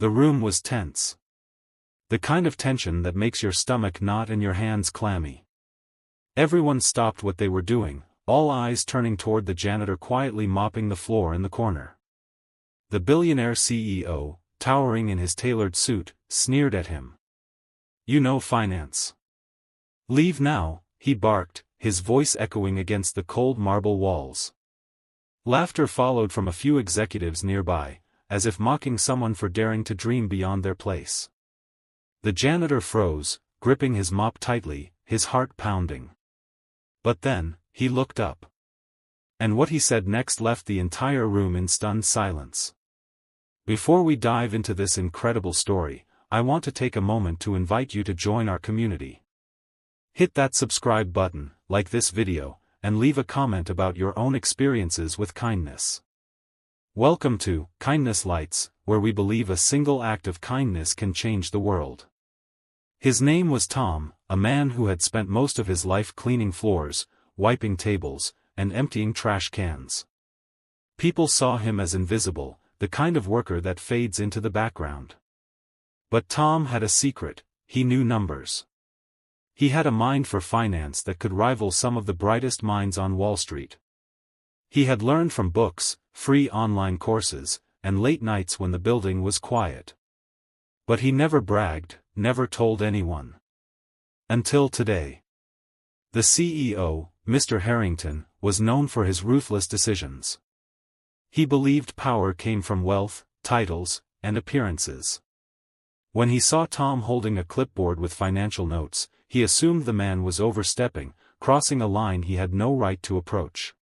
The room was tense. The kind of tension that makes your stomach knot and your hands clammy. Everyone stopped what they were doing, all eyes turning toward the janitor quietly mopping the floor in the corner. The billionaire CEO, towering in his tailored suit, sneered at him. "You know finance. Leave now," he barked, his voice echoing against the cold marble walls. Laughter followed from a few executives nearby, as if mocking someone for daring to dream beyond their place. The janitor froze, gripping his mop tightly, his heart pounding. But then, he looked up. And what he said next left the entire room in stunned silence. Before we dive into this incredible story, I want to take a moment to invite you to join our community. Hit that subscribe button, like this video, and leave a comment about your own experiences with kindness. Welcome to Kindness Lights, where we believe a single act of kindness can change the world. His name was Tom, a man who had spent most of his life cleaning floors, wiping tables, and emptying trash cans. People saw him as invisible, the kind of worker that fades into the background. But Tom had a secret: he knew numbers. He had a mind for finance that could rival some of the brightest minds on Wall Street. He had learned from books, free online courses, and late nights when the building was quiet. But he never bragged, never told anyone. Until today. The CEO, Mr. Harrington, was known for his ruthless decisions. He believed power came from wealth, titles, and appearances. When he saw Tom holding a clipboard with financial notes, he assumed the man was overstepping, crossing a line he had no right to approach.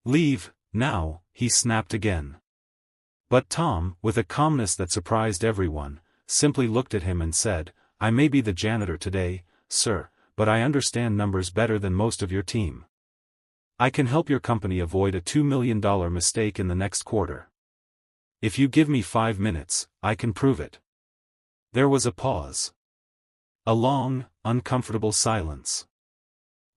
"Leave, now," he snapped again. But Tom, with a calmness that surprised everyone, simply looked at him and said, "I may be the janitor today, sir, but I understand numbers better than most of your team. I can help your company avoid a $2 million mistake in the next quarter. If you give me 5 minutes, I can prove it." There was a pause. A long, uncomfortable silence.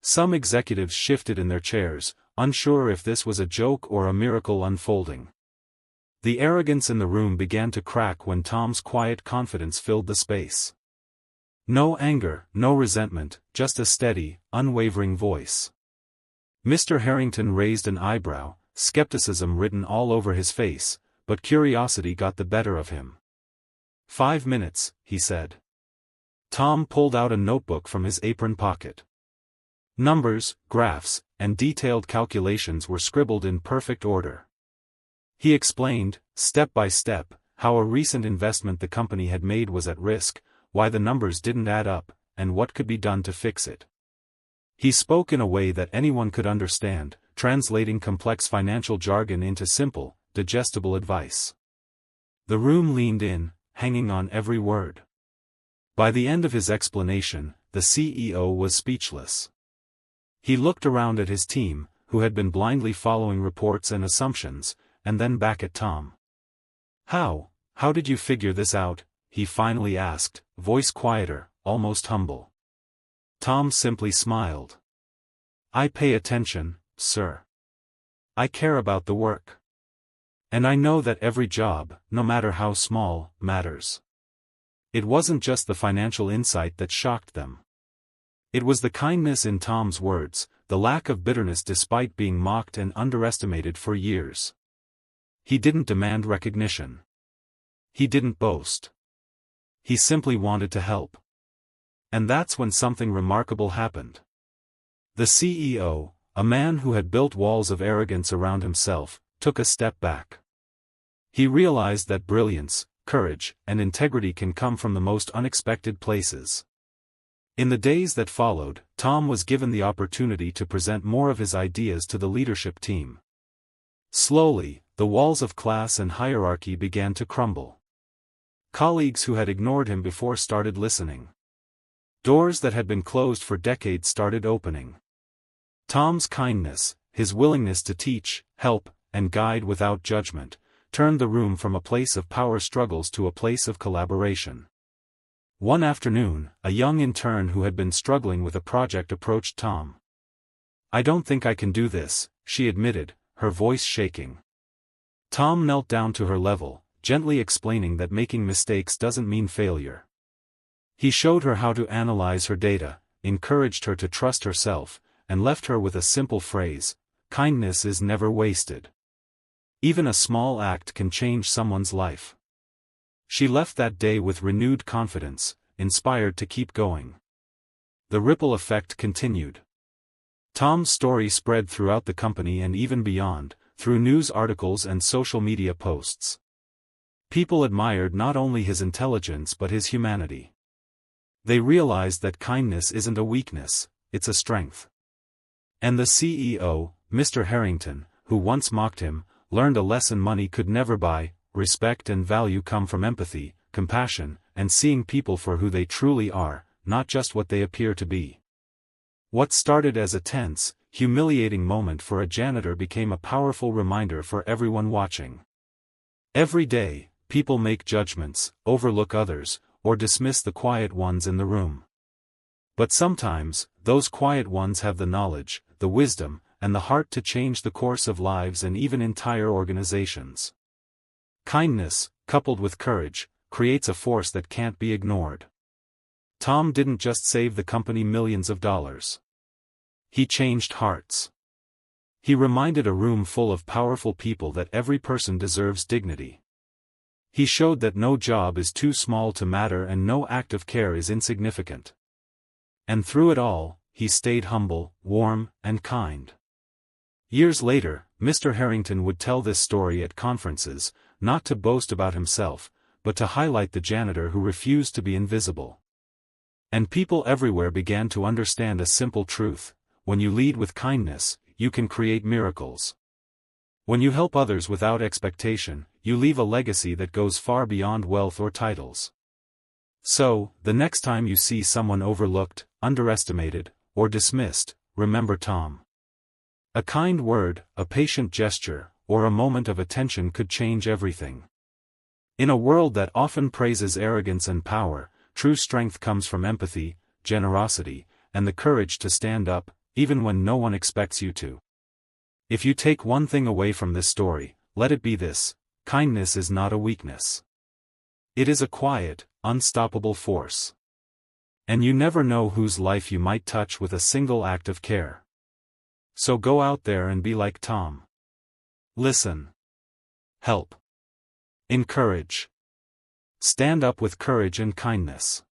Some executives shifted in their chairs, unsure if this was a joke or a miracle unfolding. The arrogance in the room began to crack when Tom's quiet confidence filled the space. No anger, no resentment, just a steady, unwavering voice. Mr. Harrington raised an eyebrow, skepticism written all over his face, but curiosity got the better of him. 5 minutes, he said. Tom pulled out a notebook from his apron pocket. Numbers, graphs, and detailed calculations were scribbled in perfect order. He explained, step by step, how a recent investment the company had made was at risk, why the numbers didn't add up, and what could be done to fix it. He spoke in a way that anyone could understand, translating complex financial jargon into simple, digestible advice. The room leaned in, hanging on every word. By the end of his explanation, the CEO was speechless. He looked around at his team, who had been blindly following reports and assumptions, and then back at Tom. How did you figure this out?" he finally asked, voice quieter, almost humble. Tom simply smiled. "I pay attention, sir. I care about the work. And I know that every job, no matter how small, matters." It wasn't just the financial insight that shocked them. It was the kindness in Tom's words, the lack of bitterness despite being mocked and underestimated for years. He didn't demand recognition. He didn't boast. He simply wanted to help. And that's when something remarkable happened. The CEO, a man who had built walls of arrogance around himself, took a step back. He realized that brilliance, courage, and integrity can come from the most unexpected places. In the days that followed, Tom was given the opportunity to present more of his ideas to the leadership team. Slowly, the walls of class and hierarchy began to crumble. Colleagues who had ignored him before started listening. Doors that had been closed for decades started opening. Tom's kindness, his willingness to teach, help, and guide without judgment, turned the room from a place of power struggles to a place of collaboration. One afternoon, a young intern who had been struggling with a project approached Tom. "I don't think I can do this," she admitted, her voice shaking. Tom knelt down to her level, gently explaining that making mistakes doesn't mean failure. He showed her how to analyze her data, encouraged her to trust herself, and left her with a simple phrase: kindness is never wasted. Even a small act can change someone's life. She left that day with renewed confidence, inspired to keep going. The ripple effect continued. Tom's story spread throughout the company and even beyond, through news articles and social media posts. People admired not only his intelligence but his humanity. They realized that kindness isn't a weakness, it's a strength. And the CEO, Mr. Harrington, who once mocked him, learned a lesson money could never buy. Respect and value come from empathy, compassion, and seeing people for who they truly are, not just what they appear to be. What started as a tense, humiliating moment for a janitor became a powerful reminder for everyone watching. Every day, people make judgments, overlook others, or dismiss the quiet ones in the room. But sometimes, those quiet ones have the knowledge, the wisdom, and the heart to change the course of lives and even entire organizations. Kindness, coupled with courage, creates a force that can't be ignored. Tom didn't just save the company millions of dollars. He changed hearts. He reminded a room full of powerful people that every person deserves dignity. He showed that no job is too small to matter and no act of care is insignificant. And through it all, he stayed humble, warm, and kind. Years later, Mr. Harrington would tell this story at conferences, not to boast about himself, but to highlight the janitor who refused to be invisible. And people everywhere began to understand a simple truth: when you lead with kindness, you can create miracles. When you help others without expectation, you leave a legacy that goes far beyond wealth or titles. So, the next time you see someone overlooked, underestimated, or dismissed, remember Tom. A kind word, a patient gesture, or a moment of attention could change everything. In a world that often praises arrogance and power, true strength comes from empathy, generosity, and the courage to stand up, even when no one expects you to. If you take one thing away from this story, let it be this: kindness is not a weakness. It is a quiet, unstoppable force. And you never know whose life you might touch with a single act of care. So go out there and be like Tom. Listen. Help. Encourage. Stand up with courage and kindness.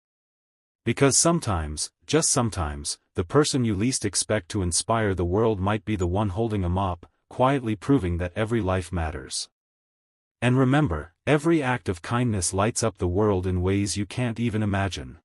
Because sometimes, just sometimes, the person you least expect to inspire the world might be the one holding a mop, quietly proving that every life matters. And remember, every act of kindness lights up the world in ways you can't even imagine.